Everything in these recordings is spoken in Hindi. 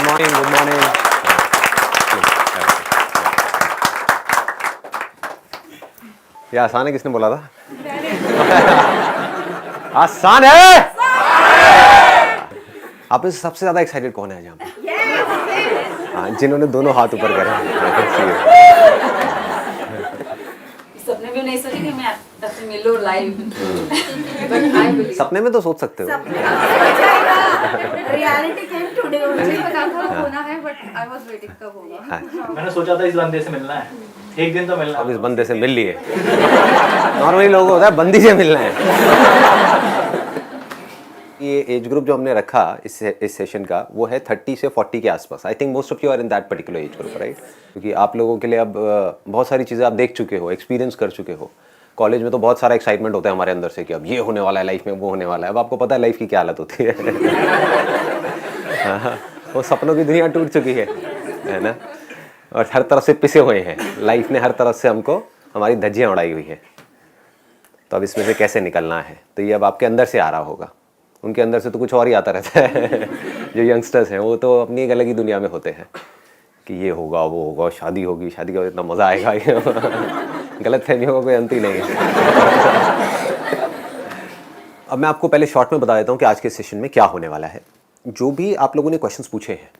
Morning, good morning. ये आसान है, किसने बोला था? आसान है। आप में से सबसे ज्यादा एक्साइटेड कौन है यहाँ पे? हाँ, जिन्होंने दोनों हाथ ऊपर करे। सपने में नहीं सोची कि मैं आपसे मिलूं लाइव। सपने में तो सोच सकते हो। रियलिटी केम टुडे मुझे पता था होना है, बट आई वाज वेटिंग कब होगा। मैंने सोचा था इस बंदे से मिलना है, एक दिन तो मिलना है। अब इस बंदे से मिल लिए। नॉर्मली लोगों को होता है बंदी से मिलना है। ये एज ग्रुप जो हमने रखा इस सेशन का, वो है 30 से 40 के आसपास। I think most of you are in that particular age group, right? क्योंकि आप लोगों के लिए अब बहुत सारी चीज़ें आप देख चुके हो, एक्सपीरियंस कर चुके हो। कॉलेज में तो बहुत सारा एक्साइटमेंट होता है हमारे अंदर से कि अब ये होने वाला है लाइफ में, वो होने वाला है। अब आपको पता है लाइफ की क्या हालत होती है। वो सपनों की दुनिया टूट चुकी है ना, और हर तरफ से पिसे हुए हैं। लाइफ ने हर तरफ से हमको हमारी धज्जियाँ उड़ाई हुई है। तो अब इसमें से कैसे निकलना है, तो ये अब आपके अंदर से आ रहा होगा। उनके अंदर से तो कुछ और ही आता रहता है। जो यंगस्टर्स हैं वो तो अपनी एक अलग ही दुनिया में होते हैं कि ये होगा, वो होगा, शादी होगी, शादी का इतना मज़ा आएगा। गलत फहमियों का कोई अंत ही नहीं है। अब मैं आपको पहले शॉर्ट में बता देता हूँ कि आज के सेशन में क्या होने वाला है। जो भी आप लोगों ने क्वेश्चंस पूछे हैं,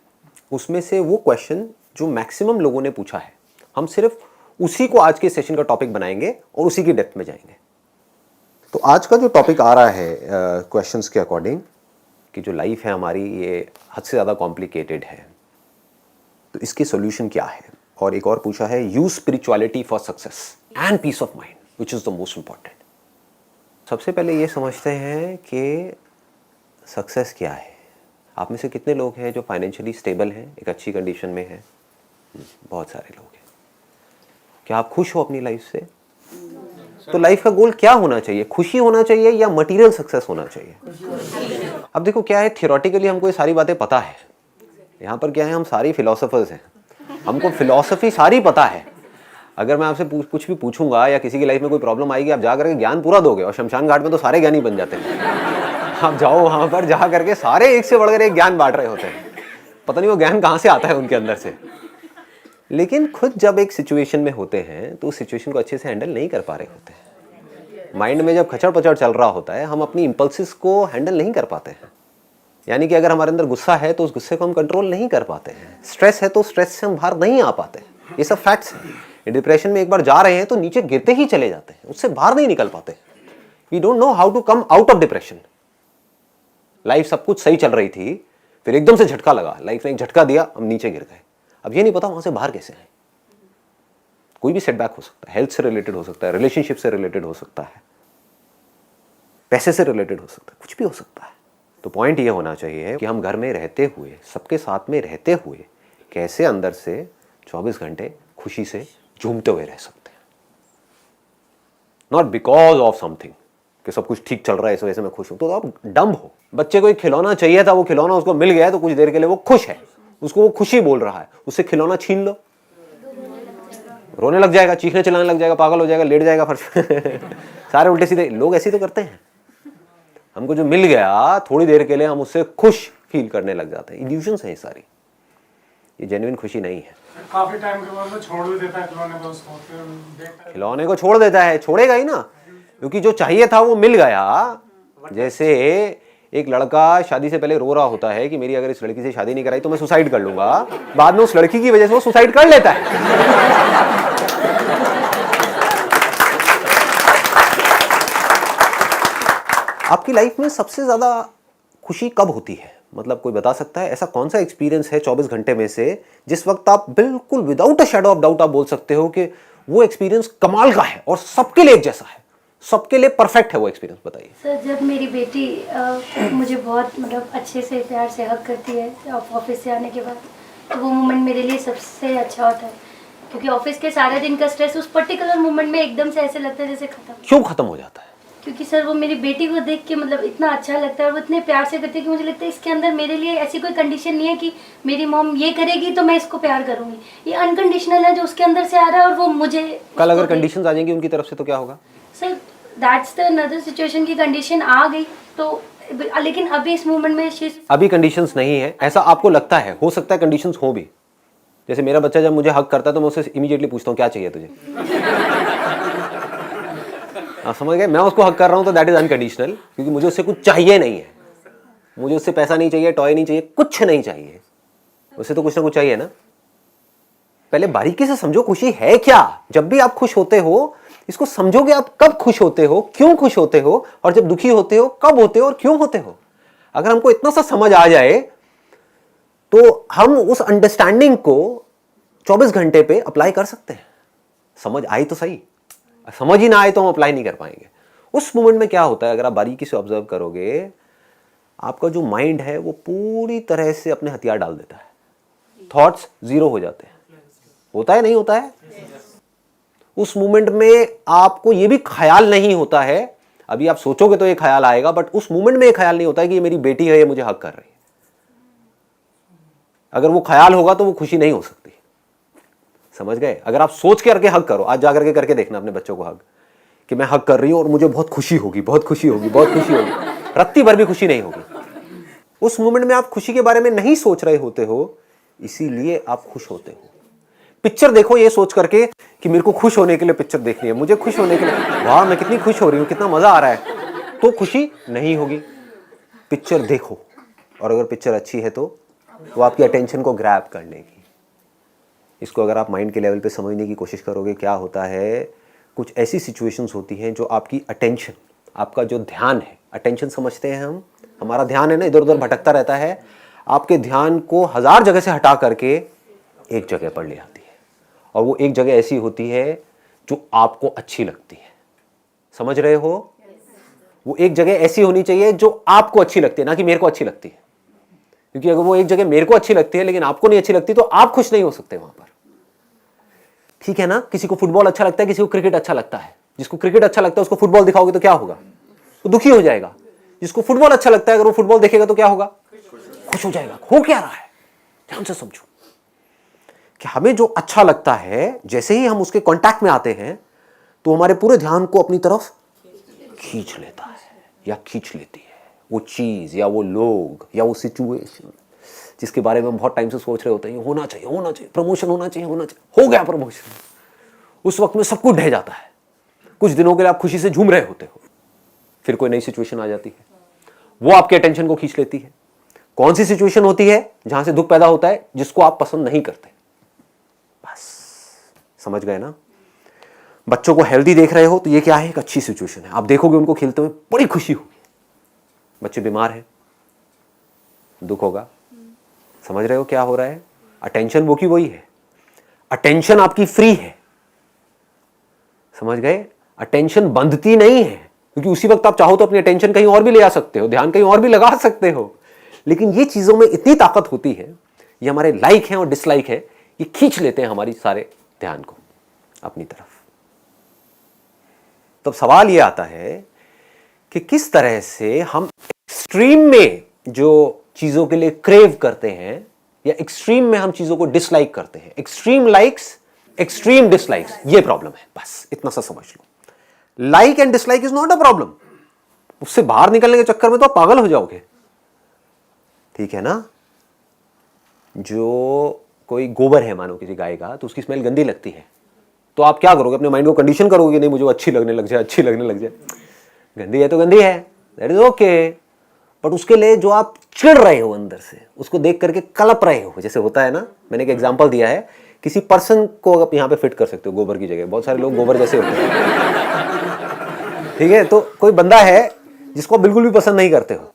उसमें से वो क्वेश्चन जो मैक्सिमम लोगों ने पूछा है, हम सिर्फ उसी को आज के सेशन का टॉपिक बनाएंगे और उसी की डेप्थ में जाएंगे। तो आज का जो टॉपिक आ रहा है क्वेश्चंस के अकॉर्डिंग, कि जो लाइफ है हमारी ये हद से ज़्यादा कॉम्प्लिकेटेड है, तो इसकी सोल्यूशन क्या है। और एक और पूछा है, use spirituality for success and peace of mind which is the most important. सबसे पहले ये समझते हैं कि सक्सेस क्या है। आप में से कितने लोग हैं जो फाइनेंशियली स्टेबल हैं, एक अच्छी कंडीशन में हैं? बहुत सारे लोग हैं। क्या आप खुश हो अपनी लाइफ से? तो लाइफ का गोल क्या होना चाहिए? खुशी होना चाहिए या मटेरियल सक्सेस होना चाहिए? अब देखो क्या है, थियोरेटिकली हमको ये सारी बातें पता है। यहाँ पर क्या है, हम सारी फिलोसोफर्स हैं, हमको फिलॉसफी सारी पता है। अगर मैं आपसे कुछ भी पूछूंगा या किसी की लाइफ में कोई प्रॉब्लम आएगी, आप जा करके ज्ञान पूरा दोगे। और शमशान घाट में तो सारे ज्ञानी बन जाते हैं। आप जाओ वहाँ पर, जा करके सारे एक से बढ़कर एक ज्ञान बांट रहे होते हैं। पता नहीं वो ज्ञान कहाँ से आता है उनके अंदर से। लेकिन खुद जब एक सिचुएशन में होते हैं तो उस सिचुएशन को अच्छे से हैंडल नहीं कर पा रहे होते हैं। माइंड में जब खचड़ पचड़ चल रहा होता है, हम अपनी इम्पल्सिस को हैंडल नहीं कर पाते हैं। यानी कि अगर हमारे अंदर गुस्सा है तो उस गुस्से को हम कंट्रोल नहीं कर पाते हैं। स्ट्रेस है तो स्ट्रेस से हम बाहर नहीं आ पाते हैं। ये सब फैक्ट्स हैं। डिप्रेशन में एक बार जा रहे हैं तो नीचे गिरते ही चले जाते हैं, उससे बाहर नहीं निकल पाते। We don't know how to come out of depression. Life सब कुछ सही चल रही थी, फिर एकदम से झटका लगा, लाइफ ने एक झटका दिया, हम नीचे गिर गए। अब ये नहीं पता वहां से बाहर कैसे आए। कोई भी सेटबैक हो सकता है, हेल्थ से रिलेटेड हो सकता है, रिलेशनशिप से रिलेटेड हो सकता है, पैसे से रिलेटेड हो सकता है, कुछ भी हो सकता है। तो पॉइंट ये होना चाहिए कि हम घर में रहते हुए, सबके साथ में रहते हुए, कैसे अंदर से 24 घंटे खुशी से झूमते हुए रह सकते हैं। नॉट बिकॉज ऑफ समथिंग कि सब कुछ ठीक चल रहा है इस वजह से मैं खुश हूं। तो आप डम्ब हो। बच्चे को एक खिलौना चाहिए था, वो खिलौना उसको मिल गया तो कुछ देर के लिए वो खुश है, उसको वो खुशी बोल रहा है। उससे खिलौना छीन लो, रोने लग जाएगा, चीखने चिल्लाने लग जाएगा, पागल हो जाएगा, लेट जाएगा फर्श पे। सारे उल्टे सीधे लोग ऐसे तो करते हैं। हमको जो मिल गया थोड़ी देर के लिए हम उससे खुश फील करने लग जाते हैं। इल्यूजन्स है ये सारी, ये जेन्युइन खुशी नहीं है। काफी टाइम के बाद वो छोड़ भी देता है खिलौने को, उसको खिलौने को छोड़ देता है, छोड़ेगा ही ना, क्योंकि जो चाहिए था वो मिल गया। जैसे एक लड़का शादी से पहले रो रहा होता है कि मेरी अगर इस लड़की से शादी नहीं कराई तो मैं सुसाइड कर लूंगा, बाद में उस लड़की की वजह से वो सुसाइड कर लेता है। आपकी लाइफ में सबसे ज्यादा खुशी कब होती है? मतलब कोई बता सकता है ऐसा कौन सा एक्सपीरियंस है 24 घंटे में से जिस वक्त आप बिल्कुल without a shadow of doubt आप बोल सकते हो कि वो एक्सपीरियंस कमाल का है और सबके लिए एक जैसा है, सबके लिए परफेक्ट है वो एक्सपीरियंस? बताइए सर। जब मेरी बेटी मुझे बहुत मतलब अच्छे से प्यार से हक करती है ऑफिस से आने के बाद, तो वो मोमेंट मेरे लिए सबसे अच्छा होता है। क्योंकि ऑफिस के सारे दिन का स्ट्रेस उस पर्टिकुलर मोमेंट में एकदम से ऐसे लगता है जैसे खत्म। क्यों खत्म हो जाता है? क्योंकि सर वो मेरी बेटी को देख के मतलब इतना अच्छा लगता है और वो इतने प्यार से करती है कि मुझे लगता है इसके अंदर मेरे लिए ऐसी कोई कंडीशन नहीं है कि मेरी मॉम ये करेगी तो मैं इसको प्यार करूंगी। ये अनकंडीशनल है जो उसके अंदर से आ रहा है और वो मुझे कल अगर कंडीशंस आ जाएंगी उनकी तरफ से तो क्या होगा? Sir that's the another situation की कंडीशन आ गई तो लेकिन अभी इस मोमेंट में अभी कंडीशंस नहीं है, ऐसा आपको लगता है, हो सकता है कंडीशंस हो भी। जैसे मेरा बच्चा जब मुझे हक करता है तो मैं उससे इमीडिएटली पूछता हूँ क्या चाहिए तुझे। आप समझ गए, मैं उसको हक कर रहा हूँ तो दैट इज अनकंडीशनल, क्योंकि मुझे उससे कुछ चाहिए नहीं है, मुझे उससे पैसा नहीं चाहिए, टॉय नहीं चाहिए, कुछ नहीं चाहिए, उससे तो कुछ ना कुछ चाहिए ना। पहले बारीकी से समझो खुशी है क्या। जब भी आप खुश होते हो इसको समझोगे, आप कब खुश होते हो, क्यों खुश होते हो, और जब दुखी होते हो कब होते हो और क्यों होते हो। अगर हमको इतना सा समझ आ जाए तो हम उस अंडरस्टैंडिंग को 24 घंटे पे अप्लाई कर सकते हैं। समझ आई तो सही, समझ ही ना आए तो हम अप्लाई नहीं कर पाएंगे। उस मोमेंट में क्या होता है, अगर आप बारीकी से ऑब्जर्व करोगे, आपका जो माइंड है वो पूरी तरह से अपने हथियार डाल देता है, थॉट्स जीरो हो जाते हैं। होता है नहीं होता है? उस मोमेंट में आपको ये भी ख्याल नहीं होता है, अभी आप सोचोगे तो ये ख्याल आएगा, बट उस मोमेंट में ये ख्याल नहीं होता है कि ये मेरी बेटी है, ये मुझे हक कर रही है। अगर वो ख्याल होगा तो वो खुशी नहीं हो सकती। समझ गए? अगर आप सोच के करके हक करो, आज जाकर के करके देखना अपने बच्चों को हक, कि मैं हक कर रही हूं और मुझे बहुत खुशी होगी, बहुत खुशी होगी, बहुत खुशी होगी, रत्ती भर भी खुशी नहीं होगी। उस मोमेंट में आप खुशी के बारे में नहीं सोच रहे होते हो, इसीलिए आप खुश होते हो। पिक्चर देखो ये सोच करके कि मेरे को खुश होने के लिए पिक्चर देखनी है, मुझे खुश होने के लिए, वाह मैं कितनी खुश हो रही हूं, कितना मजा आ रहा है, तो खुशी नहीं होगी। पिक्चर देखो, और अगर पिक्चर अच्छी है तो वो आपकी अटेंशन को ग्रैब कर लेगी। इसको अगर आप माइंड के लेवल पे समझने की कोशिश करोगे, क्या होता है, कुछ ऐसी सिचुएशंस होती हैं जो आपकी अटेंशन, आपका जो ध्यान है, अटेंशन समझते हैं हम, हमारा ध्यान है ना इधर उधर भटकता रहता है, आपके ध्यान को 1000 जगह से हटा करके एक जगह पर ले आती है, और वो एक जगह ऐसी होती है जो आपको अच्छी लगती है। समझ रहे हो? वो एक जगह ऐसी होनी चाहिए जो आपको अच्छी लगती है, ना कि मेरे को अच्छी लगती है। क्योंकि अगर वो एक जगह मेरे को अच्छी लगती है लेकिन आपको नहीं अच्छी लगती तो आप खुश नहीं हो सकते वहां पर। ठीक है ना? किसी को फुटबॉल अच्छा लगता है, किसी को क्रिकेट अच्छा लगता है। जिसको क्रिकेट अच्छा लगता है उसको फुटबॉल दिखाओगे तो क्या होगा? वो दुखी हो जाएगा। जिसको फुटबॉल अच्छा लगता है अगर वो फुटबॉल देखेगा तो क्या होगा? खुश हो जाएगा। हो क्या रहा है, ध्यान से समझो कि हमें जो अच्छा लगता है, जैसे ही हम उसके कांटेक्ट में आते हैं तो हमारे पूरे ध्यान को अपनी तरफ खींच लेता है या खींच लेती है। वो चीज या वो लोग या वो सिचुएशन जिसके बारे में हम बहुत टाइम से सोच रहे होते हैं, होना चाहिए, होना चाहिए, प्रमोशन होना चाहिए, होना चाहिए, हो गया प्रमोशन, उस वक्त में सब कुछ ढह जाता है। कुछ दिनों के लिए आप खुशी से झूम रहे होते हो, फिर कोई नई सिचुएशन आ जाती है, वो आपके अटेंशन को खींच लेती है। कौन सी सिचुएशन होती है? जहां से दुख पैदा होता है, जिसको आप पसंद नहीं करते। बस समझ गए ना? बच्चों को हेल्दी देख रहे हो तो ये क्या है? एक अच्छी सिचुएशन है। आप देखोगे उनको खेलते हुए, बड़ी खुशी होगी। बच्चे बीमार हैं, दुख होगा। समझ रहे हो क्या हो रहा है? अटेंशन वो की वही है। अटेंशन आपकी फ्री है, समझ गए? अटेंशन बंधती नहीं है, क्योंकि उसी वक्त आप चाहो तो अपनी अटेंशन कहीं और भी ले आ सकते हो, ध्यान कहीं और भी लगा सकते हो। लेकिन ये चीजों में इतनी ताकत होती है, ये हमारे लाइक हैं और डिसलाइक है, ये खींच लेते हैं हमारी सारे ध्यान को अपनी तरफ। तब सवाल ये आता है कि किस तरह से हम एक्सट्रीम में जो चीजों के लिए क्रेव करते हैं या एक्सट्रीम में हम चीजों को डिसलाइक करते हैं। एक्सट्रीम लाइक्स, एक्सट्रीम डिसलाइक्स, ये प्रॉब्लम है। बस इतना सा समझ लो। Like and dislike is not a problem. उससे बाहर निकलने के चक्कर में तो आप पागल हो जाओगे। ठीक है ना? जो कोई गोबर है मानो किसी गाय का, तो उसकी स्मेल गंदी लगती है, तो आप क्या करोगे? अपने माइंड को कंडीशन करोगे, नहीं मुझे वो अच्छी लगने लग जाए, अच्छी लगने लग जाए। गंदी है तो गंदी है, दैट इज ओके। बट उसके लिए जो आप चिढ़ रहे हो अंदर से, उसको देख करके कलप रहे हो, जैसे होता है ना, मैंने एक एग्जांपल दिया है, किसी पर्सन को आप यहाँ पे फिट कर सकते हो गोबर की जगह। बहुत सारे लोग गोबर जैसे होते हैं, ठीक है? तो कोई बंदा है जिसको आप बिल्कुल भी पसंद नहीं करते हो,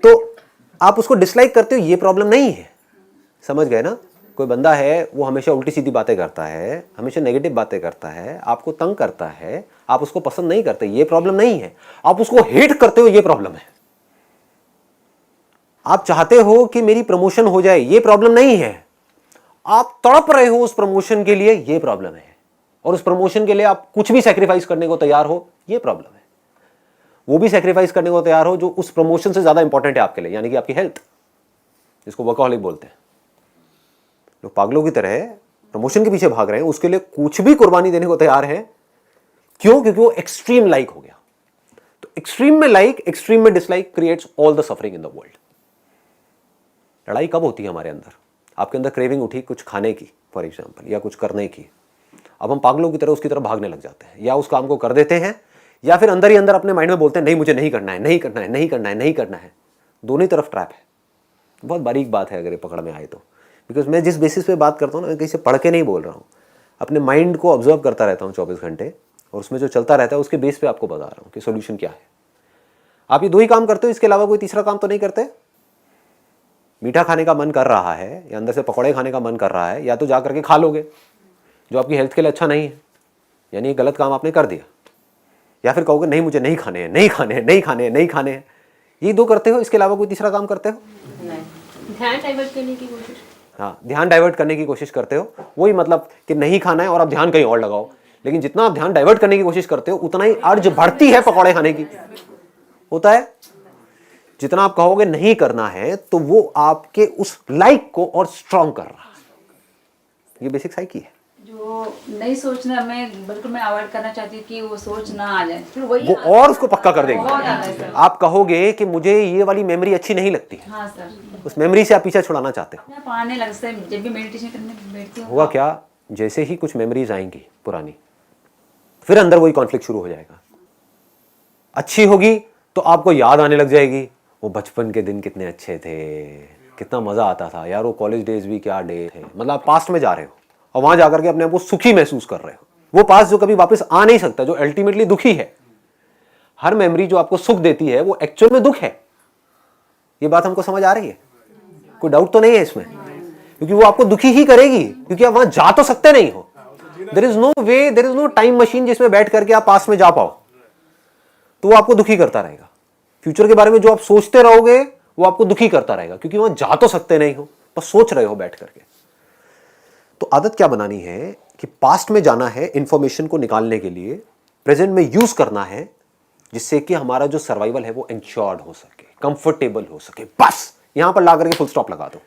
तो आप उसको डिसलाइक करते हो, ये प्रॉब्लम नहीं है। समझ गए ना? कोई बंदा है वो हमेशा उल्टी सीधी बातें करता है, हमेशा नेगेटिव बातें करता है, आपको तंग करता है, आप उसको पसंद नहीं करते, ये प्रॉब्लम नहीं है। आप उसको हेट करते हो, ये प्रॉब्लम है। आप चाहते हो कि मेरी प्रमोशन हो जाए, ये प्रॉब्लम नहीं है। आप तड़प रहे हो उस प्रमोशन के लिए, ये प्रॉब्लम है। और उस प्रमोशन के लिए आप कुछ भी सैक्रिफाइस करने को तैयार हो, ये प्रॉब्लम है। वो भी सैक्रिफाइस करने को तैयार हो जो उस प्रमोशन से ज्यादा इंपॉर्टेंट है आपके लिए, यानी कि आपकी हेल्थ, जिसको वर्कहॉलिक बोलते हैं। लोग पागलों की तरह प्रमोशन के पीछे भाग रहे हैं, उसके लिए कुछ भी कुर्बानी देने को तैयार है। क्यों? क्योंकि वो एक्सट्रीम लाइक हो गया। तो एक्सट्रीम में लाइक, एक्सट्रीम में dislike creates all the suffering in the world. लड़ाई कब होती है हमारे अंदर? आपके अंदर क्रेविंग उठी कुछ खाने की फॉर एग्जाम्पल, या कुछ करने की, अब हम पागलों की तरह उसकी तरफ भागने लग जाते हैं, या उस काम को कर देते हैं, या फिर अंदर ही अंदर अपने माइंड में बोलते हैं नहीं मुझे नहीं करना है, नहीं करना है, नहीं करना है, नहीं करना है। दोनों ही तरफ ट्रैप है। बहुत बारीक बात है अगर ये पकड़ में आए तो, बिकॉज मैं जिस बेसिस पे बात करता हूँ ना, मैं कहीं से पढ़ के नहीं बोल रहा हूँ, अपने माइंड को ऑब्जर्व करता रहता हूँ 24 घंटे, और उसमें जो चलता रहता है उसके बेस पे आपको बता रहा हूँ कि सोल्यूशन क्या है। आप ये दो ही काम करते हो, इसके अलावा कोई तीसरा काम तो नहीं करते? मीठा खाने का मन कर रहा है या अंदर से पकौड़े खाने का मन कर रहा है, या तो जा करके खा लोगे जो आपकी हेल्थ के लिए अच्छा नहीं है, यानी ये गलत काम आपने कर दिया, या फिर कहोगे नहीं मुझे नहीं खाने हैं, नहीं खाने हैं, नहीं खाने हैं, नहीं खाने हैं। ये दो करते हो, इसके अलावा कोई तीसरा काम करते हो? ध्यान डाइवर्ट करने की कोशिश। हाँ, ध्यान डाइवर्ट करने की कोशिश करते हो। वही मतलब कि नहीं खाना है और आप ध्यान कहीं और लगाओ, लेकिन जितना आप ध्यान डाइवर्ट करने की कोशिश करते हो उतना ही अर्ज बढ़ती है पकौड़े खाने की। होता है जितना आप कहोगे नहीं करना है तो वो आपके उस लाइक को और स्ट्रॉन्ग कर रहा है। ये बेसिक साइकी है। जो नहीं सोचना, मैं बिल्कुल मैं अवॉइड करना चाहती हूँ कि वो सोच ना आ जाए, फिर वही वो और उसको पक्का कर बहुत आता है देंगे। सर। आप कहोगे कि मुझे ये वाली मेमोरी अच्छी नहीं लगती है, हाँ सर, उस मेमोरी से आप पीछे छुड़ाना चाहते हो। मैं पढ़ने लगता है जब भी मेडिटेशन करने बैठती हूँ। हुआ क्या, जैसे ही कुछ मेमोरीज आएंगी पुरानी, फिर अंदर वही कॉन्फ्लिक्ट शुरू हो जाएगा। अच्छी होगी तो आपको याद आने लग जाएगी, वो बचपन के दिन कितने अच्छे थे, कितना मजा आता था यार, वो कॉलेज डेज भी क्या डे थे। मतलब आप पास्ट में जा रहे हो और वहां जाकर के अपने आप को सुखी महसूस कर रहे हो। वो पास्ट जो कभी वापस आ नहीं सकता, जो अल्टीमेटली दुखी है। हर मेमोरी जो आपको सुख देती है वो एक्चुअल में दुख है। ये बात हमको समझ आ रही है? कोई डाउट तो नहीं है इसमें? क्योंकि वो आपको दुखी ही करेगी, क्योंकि आप वहां जा तो सकते नहीं हो। There is no way, there is no time machine जिसमें बैठ करके आप पास्ट में जा पाओ, तो वो आपको दुखी करता रहेगा। फ्यूचर के बारे में जो आप सोचते रहोगे वो आपको दुखी करता रहेगा, क्योंकि वहां जा तो सकते नहीं हो, बस सोच रहे हो बैठ करके। तो आदत क्या बनानी है कि पास्ट में जाना है इंफॉर्मेशन को निकालने के लिए, प्रेजेंट में यूज करना है, जिससे कि हमारा जो सर्वाइवल है वो इंश्योर्ड हो सके, कंफर्टेबल हो सके। बस यहां पर ला करके फुल स्टॉप लगा दो।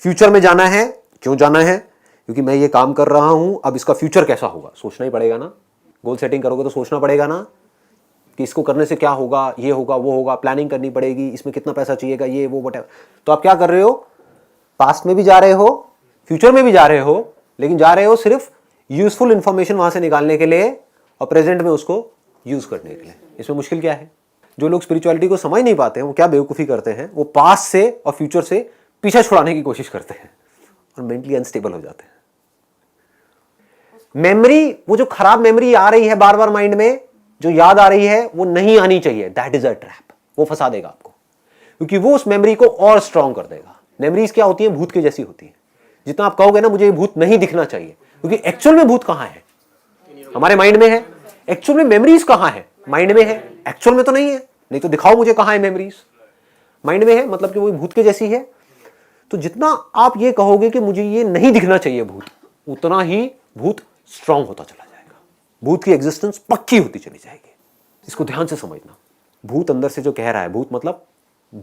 फ्यूचर में जाना है, क्यों जाना है? क्योंकि मैं ये काम कर रहा हूं, अब इसका फ्यूचर कैसा होगा सोचना ही पड़ेगा ना। गोल सेटिंग करोगे तो सोचना पड़ेगा ना कि इसको करने से क्या होगा, ये होगा, वो होगा, प्लानिंग करनी पड़ेगी, इसमें कितना पैसा चाहिएगा, ये वो व्हाटएवर। तो आप क्या कर रहे हो? पास्ट में भी जा रहे हो, फ्यूचर में भी जा रहे हो, लेकिन जा रहे हो सिर्फ यूजफुल इंफॉर्मेशन वहां से निकालने के लिए और प्रेजेंट में उसको यूज करने के लिए। इसमें मुश्किल क्या है? जो लोग स्पिरिचुअलिटी को समझ नहीं पाते हैं वो क्या बेवकूफ़ी करते हैं, वो पास्ट से और फ्यूचर से पीछा छुड़ाने की कोशिश करते हैं और मेंटली अनस्टेबल हो जाते हैं। मेमोरी, वो जो खराब मेमोरी आ रही है बार बार माइंड में, जो याद आ रही है, वो नहीं आनी चाहिए। That is a trap. वो फंसा देगा आपको, क्योंकि वो उस मेमोरी को और स्ट्रांग कर देगा। मेमोरीज क्या होती है? भूत के जैसी होती है। जितना आप कहोगे ना मुझे ये भूत नहीं दिखना चाहिए, क्योंकि एक्चुअल में भूत कहां है? हमारे माइंड में है। एक्चुअल में मेमोरीज कहां है? माइंड में है। एक्चुअल में तो नहीं है। नहीं तो दिखाओ मुझे कहां है मेमोरीज। माइंड में है, मतलब कि वो भूत के जैसी है। तो जितना आप ये कहोगे कि मुझे ये नहीं दिखना चाहिए भूत, उतना ही भूत स्ट्रांग होता चला जाएगा। भूत की एग्जिस्टेंस पक्की होती चली जाएगी। इसको ध्यान से समझना। भूत अंदर से जो कह रहा है, भूत मतलब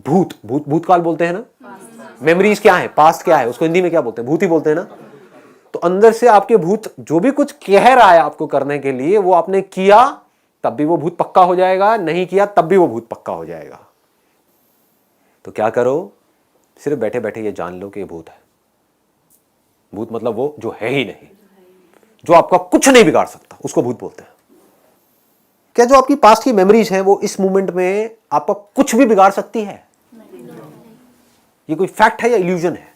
भूत, भूत भूतकाल बोलते हैं ना। मेमोरीज क्या है? पास्ट क्या है? उसको हिंदी में क्या बोलते हैं? भूत ही बोलते हैं ना। तो अंदर से आपके भूत जो भी कुछ कह रहा है आपको करने के लिए, वो आपने किया तब भी वो भूत पक्का हो जाएगा, नहीं किया तब भी वो भूत पक्का हो जाएगा। तो क्या करो? सिर्फ बैठे बैठे ये जान लो कि ये भूत है। भूत मतलब वो जो है ही नहीं, जो आपका कुछ नहीं बिगाड़ सकता, उसको भूत बोलते हैं। क्या जो आपकी पास्ट की मेमोरीज हैं वो इस मोमेंट में आपका कुछ भी बिगाड़ सकती है? ये कोई फैक्ट है या इल्यूजन है?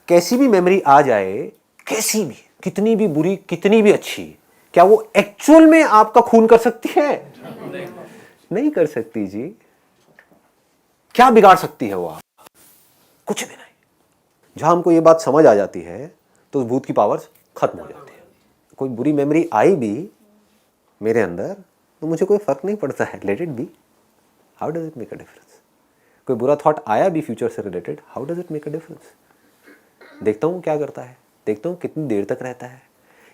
कैसी भी मेमोरी आ जाए, कैसी भी, कितनी भी बुरी, कितनी भी अच्छी, क्या वो एक्चुअल में आपका खून कर सकती है? नहीं कर सकती जी। क्या बिगाड़ सकती है वो आप? कुछ भी नहीं। जहां हमको ये बात समझ आ जाती है तो उस भूत की पावर्स खत्म हो जाती है। कोई बुरी मेमोरी आई भी मेरे अंदर तो मुझे कोई फर्क नहीं पड़ता है, let it be. How does it make a difference? कोई बुरा थॉट आया भी फ्यूचर से related, how does it make a difference? देखता हूँ क्या करता है, देखता हूँ कितनी देर तक रहता है।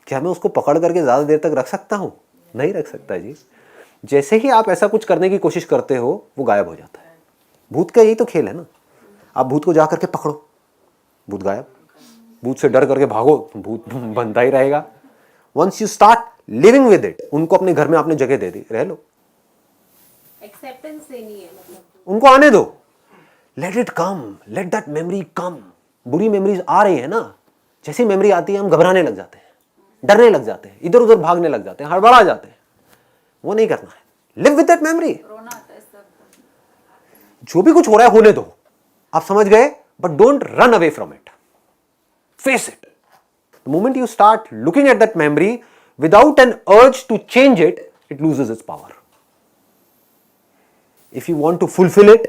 क्या मैं उसको पकड़ करके ज़्यादा देर तक रख सकता हूँ? नहीं रख सकता जी। जैसे ही आप ऐसा कुछ करने की कोशिश करते हो वो गायब हो जाता है। भूत का यही तो खेल है ना। आप भूत को जा करके पकड़ो, भूत गायब। भूत से डर करके भागो, भूत बनता ही रहेगा। Once you start living with it, उनको अपने घर में आपने जगह दे दी, रह लो, एक्सेप्टेंस देनी है मतलब। उनको आने दो, let it come, let that memory come. बुरी मेमोरीज आ रही है ना, जैसी मेमोरी आती है हम घबराने लग जाते हैं, डरने लग जाते हैं, इधर उधर भागने लग जाते हैं, हड़बड़ा जाते हैं। वो नहीं करना है, लिव विद दैट मेमोरी। रोना आता है सब। जो भी कुछ हो रहा है होने दो, आप समझ गए, but don't run away from it, face it. The moment you start looking at that memory without an urge to change it, it loses its power. If you want to fulfil it,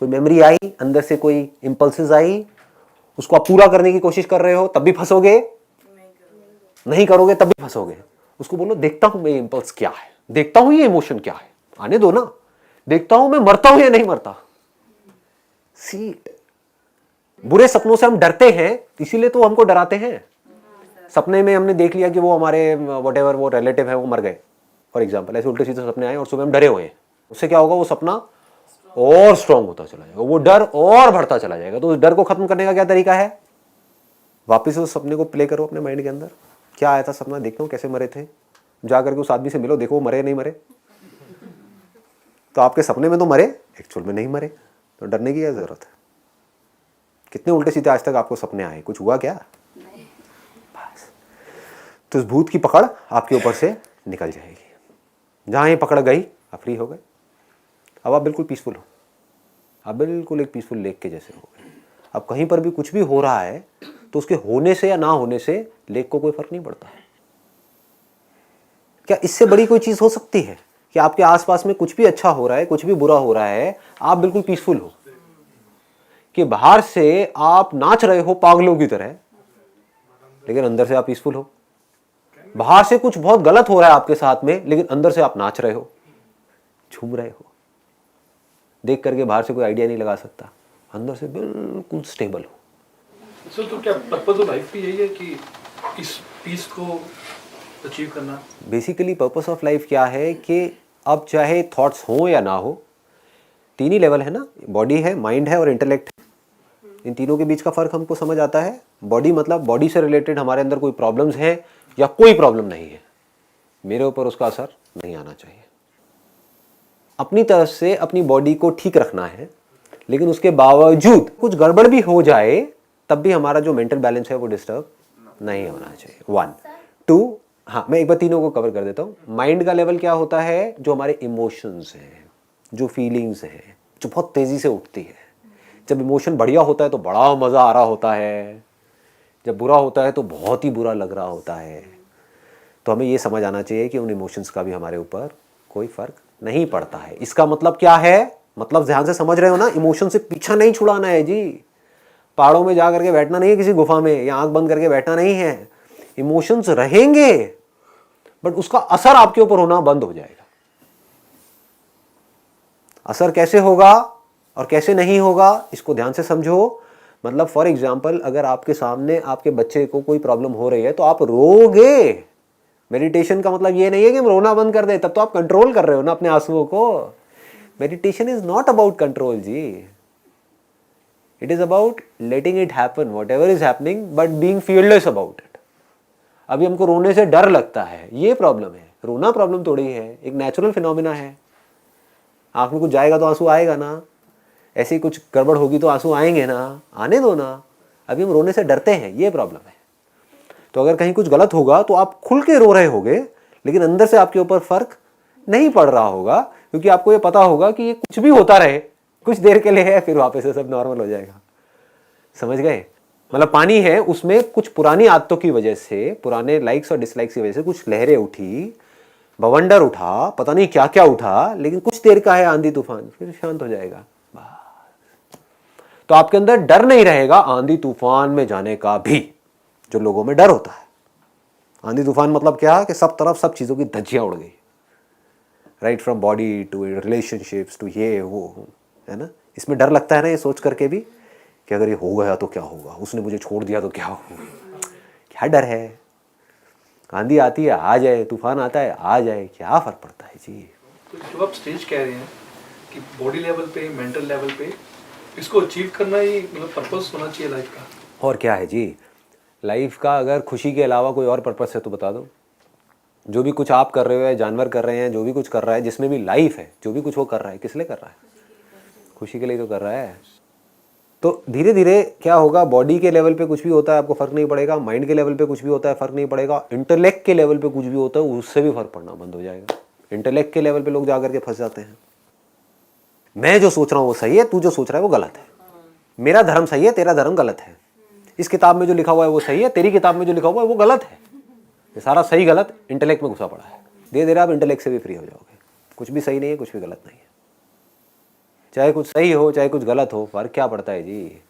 कोई मेमोरी आई, अंदर से कोई इंपल्सेस आई, उसको आप पूरा करने की कोशिश कर रहे हो, तब भी फंसोगे, नहीं करोगे तब भी फंसोगे। उसको बोलो देखता हूं मैं ये इंपल्स क्या है, देखता हूं ये इमोशन क्या है, आने दो ना, देखता हूं मैं मरता हूं या नहीं मरता। See it. बुरे सपनों से हम डरते हैं, इसीलिए तो हमको डराते हैं। सपने में हमने देख लिया कि वो हमारे व्हाटएवर वो रिलेटिव है वो मर गए, फॉर एग्जांपल, ऐसे उल्टे सीधे सपने आए और सुबह हम डरे हुए हैं, उससे क्या होगा, वो सपना और स्ट्रांग होता चला जाएगा, वो डर और बढ़ता चला जाएगा। तो उस डर को खत्म करने का क्या तरीका है, वापस उस सपने को प्ले करो अपने माइंड के अंदर, क्या आया था सपना, देखता हूँ कैसे मरे थे, जा करके उस आदमी से मिलो, देखो वो मरे नहीं मरे। तो आपके सपने में तो मरे, एक्चुअल में नहीं मरे, तो डरने की क्या जरूरत है। कितने उल्टे सीधे आज तक आपको सपने आए, कुछ हुआ क्या, बस। तो उस भूत की पकड़ आपके ऊपर से निकल जाएगी। जहां ये पकड़ गई आप फ्री हो गए, अब आप बिल्कुल पीसफुल हो, आप बिल्कुल एक पीसफुल लेक के जैसे हो गए। अब कहीं पर भी कुछ भी हो रहा है तो उसके होने से या ना होने से लेक को कोई फर्क नहीं पड़ता है। क्या इससे बड़ी कोई चीज हो सकती है कि आपके आसपास में कुछ भी अच्छा हो रहा है, कुछ भी बुरा हो रहा है, आप बिल्कुल पीसफुल हो, कि बाहर से आप नाच रहे हो पागलों की तरह, लेकिन अंदर से आप पीसफुल हो। बाहर से कुछ बहुत गलत हो रहा है आपके साथ में, लेकिन अंदर से आप नाच रहे हो, झूम रहे हो। देख करके बाहर से कोई आइडिया नहीं लगा सकता, अंदर से बिल्कुल स्टेबल हो। तो क्या पर्पस ऑफ लाइफ भी यही है कि इस पीस को अचीव करना? बेसिकली पर्पस ऑफ लाइफ क्या है कि अब चाहे थॉट्स हो या ना हो, तीन ही लेवल है ना, बॉडी है, माइंड है और इंटेलेक्ट है। इन तीनों के बीच का फर्क हमको समझ आता है। बॉडी मतलब बॉडी से रिलेटेड हमारे अंदर कोई प्रॉब्लम्स हैं या कोई प्रॉब्लम नहीं है, मेरे ऊपर उसका असर नहीं आना चाहिए। अपनी तरफ से अपनी बॉडी को ठीक रखना है, लेकिन उसके बावजूद कुछ गड़बड़ भी हो जाए तब भी हमारा जो मेंटल बैलेंस है वो डिस्टर्ब नहीं होना चाहिए। 1 2, हाँ मैं एक बार तीनों को कवर कर देता हूँ। माइंड का लेवल क्या होता है, जो हमारे इमोशंस हैं, जो फीलिंग्स हैं, जो बहुत तेजी से उठती है। जब इमोशन बढ़िया होता है तो बड़ा मजा आ रहा होता है, जब बुरा होता है तो बहुत ही बुरा लग रहा होता है। तो हमें ये समझ आना चाहिए कि उन इमोशंस का भी हमारे ऊपर कोई फर्क नहीं पड़ता है। इसका मतलब क्या है, मतलब ध्यान से समझ रहे हो ना, इमोशन से पीछा नहीं छुड़ाना है जी। पहाड़ों में जा करके बैठना नहीं है किसी गुफा में, या आंख बंद करके बैठना नहीं है। इमोशंस रहेंगे बट उसका असर आपके ऊपर होना बंद हो जाएगा। असर कैसे होगा और कैसे नहीं होगा इसको ध्यान से समझो। मतलब फॉर एग्जाम्पल, अगर आपके सामने आपके बच्चे को कोई प्रॉब्लम हो रही है तो आप रोगे। मेडिटेशन का मतलब ये नहीं है कि हम रोना बंद कर दे, तब तो आप कंट्रोल कर रहे हो ना अपने आंसुओं को। Meditation is not about control जी, it is about letting it happen whatever is happening, but being fearless about it. अभी हमको रोने से डर लगता है, ये प्रॉब्लम है। रोना प्रॉब्लम थोड़ी है, एक नेचुरल फिनोमिना है। आंख में कुछ जाएगा तो आंसू आएगा ना, ऐसे ही कुछ गड़बड़ होगी तो आंसू आएंगे ना, आने दो ना। अभी हम रोने से डरते हैं, ये प्रॉब्लम है। तो अगर कहीं कुछ गलत होगा तो आप खुल के रो रहे होगे, लेकिन अंदर से आपके ऊपर फर्क नहीं पड़ रहा होगा, क्योंकि आपको ये पता होगा कि ये कुछ भी होता रहे, कुछ देर के लिए है, फिर वापस से सब नॉर्मल हो जाएगा। समझ गए? मतलब पानी है, उसमें कुछ पुरानी आदतों की वजह से, पुराने लाइक्स और डिसलाइक्स की वजह से कुछ लहरें उठी, बवंडर उठा, पता नहीं क्या क्या उठा, लेकिन कुछ देर का है आंधी तूफान, फिर शांत हो जाएगा। तो आपके अंदर डर नहीं रहेगा आंधी तूफान में जाने का भी, जो लोगों में डर होता है। आंधी तूफान मतलब क्या, कि सब तरफ सब चीजों की धज्जियां उड़ गई, right from body to relationships to ये वो, है ना। इसमें डर लगता है ना, ये सोच करके भी कि अगर ये हो गया तो क्या होगा, उसने मुझे छोड़ दिया तो क्या होगा। क्या डर है? आंधी आती है आ जाए, तूफान आता है आ जाए, क्या फर्क पड़ता है जी। तो जो आप स्टेज कह रहे हैं कि बॉडी लेवल पे, मेंटल लेवल पे इसको अचीव करना ही मतलब पर्पस होना चाहिए लाइफ का। और क्या है जी, लाइफ का अगर खुशी के अलावा कोई और पर्पस है तो बता दो। जो भी कुछ आप कर रहे हो या जानवर कर रहे हैं, जो भी कुछ कर रहा है, जिसमें भी लाइफ है, जो भी कुछ वो कर रहा है, किस लिए कर रहा है? खुशी के लिए तो कर रहा है। तो धीरे धीरे क्या होगा, बॉडी के लेवल पे कुछ भी होता है आपको फ़र्क नहीं पड़ेगा, माइंड के लेवल पे कुछ भी होता है फ़र्क नहीं पड़ेगा, इंटेलेक्ट के लेवल पे कुछ भी होता है उससे भी फ़र्क पड़ना बंद हो जाएगा। इंटेलेक्ट के लेवल पे लोग जा करके फंस जाते हैं। मैं जो सोच रहा हूँ वो सही है, तू जो सोच रहा है वो गलत है। मेरा धर्म सही है, तेरा धर्म गलत है। इस किताब में जो लिखा हुआ है वो सही है, तेरी किताब में जो लिखा हुआ है वो गलत है। ये सारा सही गलत इंटेलेक्ट में घुसा पड़ा है। धीरे धीरे आप इंटेलेक्ट से भी फ्री हो जाओगे। कुछ भी सही नहीं है, कुछ भी गलत नहीं है। चाहे कुछ सही हो चाहे कुछ गलत हो, फर्क क्या पड़ता है जी।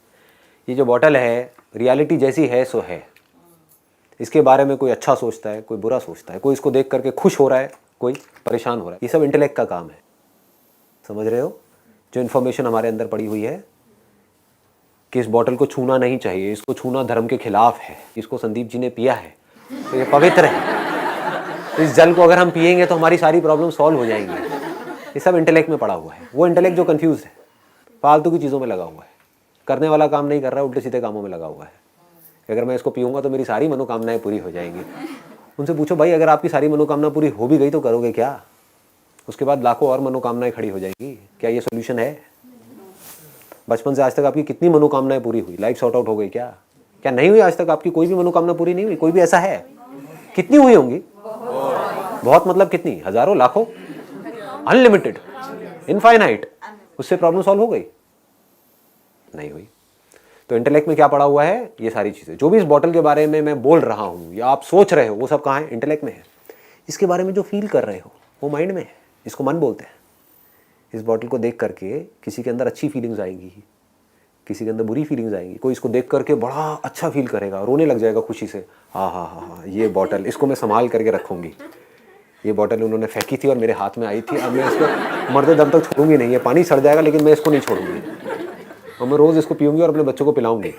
ये जो बॉटल है, रियलिटी जैसी है सो है। इसके बारे में कोई अच्छा सोचता है, कोई बुरा सोचता है, कोई इसको देख करके खुश हो रहा है, कोई परेशान हो रहा है। ये सब इंटेलेक्ट का काम है। समझ रहे हो? जो इन्फॉर्मेशन हमारे अंदर पड़ी हुई है कि इस बॉटल को छूना नहीं चाहिए, इसको छूना धर्म के खिलाफ है, इसको संदीप जी ने पिया है तो ये पवित्र है, इस जल को अगर हम पिएंगे तो हमारी सारी प्रॉब्लम सॉल्व हो जाएंगी। ये सब इंटेलेक्ट में पड़ा हुआ है। वो इंटेलेक्ट जो कंफ्यूज है, फालतू की चीज़ों में लगा हुआ है, करने वाला काम नहीं कर रहा है, उल्टे सीधे कामों में लगा हुआ है। अगर मैं इसको पीऊँगा तो मेरी सारी मनोकामनाएं पूरी हो जाएंगी। उनसे पूछो भाई, अगर आपकी सारी मनोकामना पूरी हो भी गई तो करोगे क्या? उसके बाद लाखों और मनोकामनाएं खड़ी हो जाएंगी। क्या ये सोल्यूशन है? बचपन से आज तक आपकी कितनी मनोकामनाएं पूरी हुई? लाइफ सॉर्ट आउट हो गई क्या? क्या नहीं हुई? आज तक आपकी कोई भी मनोकामना पूरी नहीं हुई? कोई भी ऐसा है? कितनी हुई होंगी? बहुत मतलब कितनी? हजारों, लाखों, अनलिमिटेड, इनफाइनाइट। उससे प्रॉब्लम सॉल्व हो गई? नहीं हुई। तो इंटेलेक्ट में क्या पड़ा हुआ है? ये सारी चीज़ें जो भी इस बॉटल के बारे में मैं बोल रहा हूँ या आप सोच रहे हो, वो सब कहाँ है? इंटेलेक्ट में है। इसके बारे में जो फील कर रहे हो वो माइंड में है। इसको मन बोलते हैं। इस बॉटल को देख करके किसी के अंदर अच्छी फीलिंग्स आएंगी, किसी के अंदर बुरी फीलिंग्स आएंगी। कोई इसको देख करके बड़ा अच्छा फील करेगा, रोने लग जाएगा खुशी से। हाँ हाँ हाँ हाँ, ये बॉटल, इसको मैं संभाल करके रखूँगी। ये बॉटल उन्होंने फेंकी थी और मेरे हाथ में आई थी, अब मैं इसको मरते दम तक छोड़ूंगी नहीं। ये पानी सड़ जाएगा लेकिन मैं इसको नहीं छोड़ूंगी और मैं रोज़ इसको पीऊँगी और अपने बच्चों को पिलाऊंगी।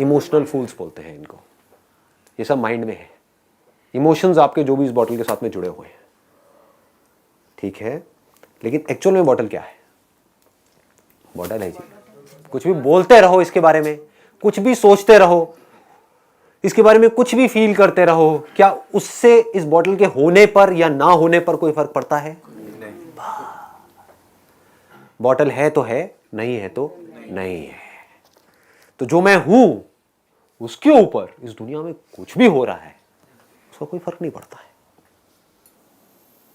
इमोशनल फूल्स बोलते हैं इनको। ये सब माइंड में है। इमोशंस आपके जो भी इस बॉटल के साथ में जुड़े हुए हैं, ठीक है। लेकिन एक्चुअल में बॉटल क्या है? बॉटल है जी, कुछ भी बोलते रहो इसके बारे में, कुछ भी सोचते रहो इसके बारे में, कुछ भी फील करते रहो, क्या उससे इस बॉटल के होने पर या ना होने पर कोई फर्क पड़ता है? नहीं। बॉटल है तो है, नहीं है तो नहीं है। तो जो मैं हूं उसके ऊपर इस दुनिया में कुछ भी हो रहा है उसका कोई फर्क नहीं पड़ता है।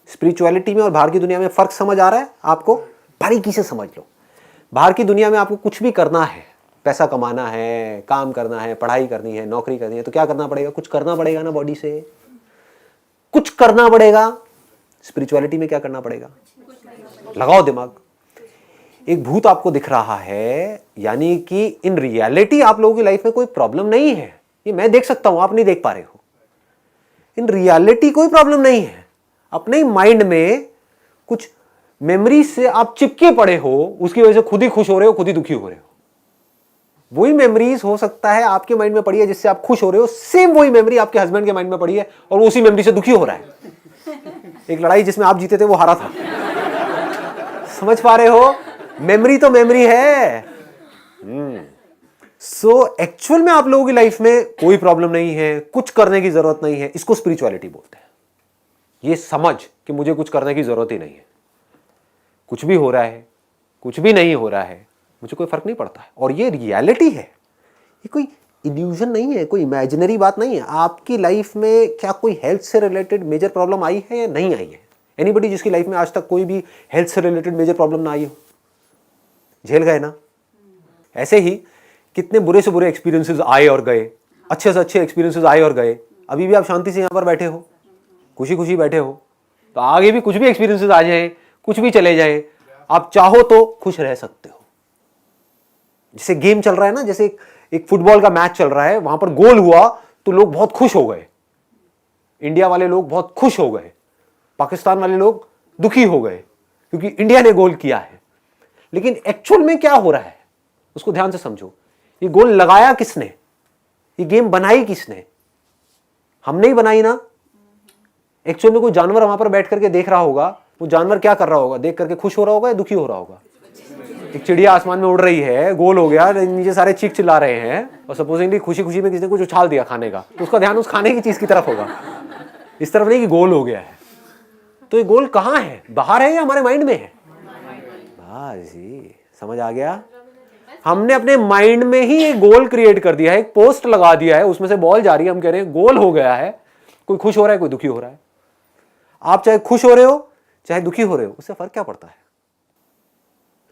स्पिरिचुअलिटी में और बाहर की दुनिया में फर्क समझ आ रहा है आपको? बारीकी से समझ लो। बाहर की दुनिया में आपको कुछ भी करना है, पैसा कमाना है, काम करना है, पढ़ाई करनी है, नौकरी करनी है, तो क्या करना पड़ेगा? कुछ करना पड़ेगा ना, बॉडी से कुछ करना पड़ेगा। स्पिरिचुअलिटी में क्या करना पड़ेगा? लगाओ दिमाग। एक भूत आपको दिख रहा है, यानी कि इन रियलिटी आप लोगों की लाइफ में कोई प्रॉब्लम नहीं है। ये मैं देख सकता हूं, आप नहीं देख पा रहे हो। इन रियलिटी कोई प्रॉब्लम नहीं है। अपने माइंड में कुछ मेमोरी से आप चिपके पड़े हो, उसकी वजह से खुद ही खुश हो रहे हो, खुद ही दुखी हो रहे हो। वही मेमोरीज हो सकता है आपके माइंड में पड़ी है जिससे आप खुश हो रहे हो, सेम वही मेमोरी आपके हस्बैंड के माइंड में पड़ी है और वो उसी मेमोरी से दुखी हो रहा है। एक लड़ाई जिसमें आप जीते थे वो हारा था। समझ पा रहे हो? मेमोरी तो मेमोरी है। सो एक्चुअल में आप लोगों की लाइफ में कोई प्रॉब्लम नहीं है, कुछ करने की जरूरत नहीं है। इसको स्पिरिचुअलिटी बोलते हैं। ये समझ कि मुझे कुछ करने की जरूरत ही नहीं है, कुछ भी हो रहा है, कुछ भी नहीं हो रहा है, मुझे कोई फर्क नहीं पड़ता है। और ये रियलिटी है, ये कोई इल्यूजन नहीं है, कोई इमेजिनरी बात नहीं है। आपकी लाइफ में क्या कोई हेल्थ से रिलेटेड मेजर प्रॉब्लम आई है या नहीं आई है? एनीबडी जिसकी लाइफ में आज तक कोई भी हेल्थ से रिलेटेड मेजर प्रॉब्लम ना आई हो? झेल गए ना? ऐसे ही कितने बुरे से बुरे एक्सपीरियंसेस आए और गए, अच्छे से अच्छे एक्सपीरियंसेस आए और गए। अभी भी आप शांति से यहाँ पर बैठे हो, खुशी खुशी बैठे हो, तो आगे भी कुछ भी एक्सपीरियंसेस आ जाए, कुछ भी चले जाए, आप चाहो तो खुश रह सकते हो। जैसे गेम चल रहा है ना, जैसे एक फुटबॉल का मैच चल रहा है, वहां पर गोल हुआ तो लोग बहुत खुश हो गए। इंडिया वाले लोग बहुत खुश हो गए, पाकिस्तान वाले लोग दुखी हो गए क्योंकि इंडिया ने गोल किया है। लेकिन एक्चुअल में क्या हो रहा है उसको ध्यान से समझो। ये गोल लगाया किसने? ये गेम बनाई किसने? हमने ही बनाई ना। एक्चुअल में कोई जानवर वहां पर बैठ करके देख रहा होगा, वो जानवर क्या कर रहा होगा? देख करके खुश हो रहा होगा या दुखी हो रहा होगा? एक चिड़िया आसमान में उड़ रही है, गोल हो गया, नीचे सारे चीख चिल्ला रहे हैं और सपोजिंगली खुशी खुशी में किसी ने कुछ उछाल दिया खाने का, तो उसका ध्यान उस खाने की चीज की तरफ होगा। इस तरफ नहीं कि गोल हो गया है। तो ये गोल कहाँ है, बाहर है या हमारे माइंड में है? बस जी, समझ आ गया। हमने अपने माइंड में ही एक गोल क्रिएट कर दिया है, एक पोस्ट लगा दिया है, उसमें से बॉल जा रही है, हम कह रहे हैं गोल हो गया है। कोई खुश हो रहा है, कोई दुखी हो रहा है। आप चाहे खुश हो रहे हो चाहे दुखी हो रहे हो, उससे फर्क क्या पड़ता है?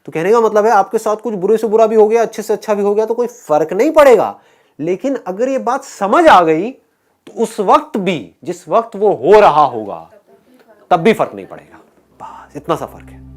तो कहने का मतलब है आपके साथ कुछ बुरे से बुरा भी हो गया, अच्छे से अच्छा भी हो गया, तो कोई फर्क नहीं पड़ेगा। लेकिन अगर ये बात समझ आ गई तो उस वक्त भी, जिस वक्त वो हो रहा होगा, तब भी फर्क नहीं पड़ेगा। बस इतना सा फर्क है।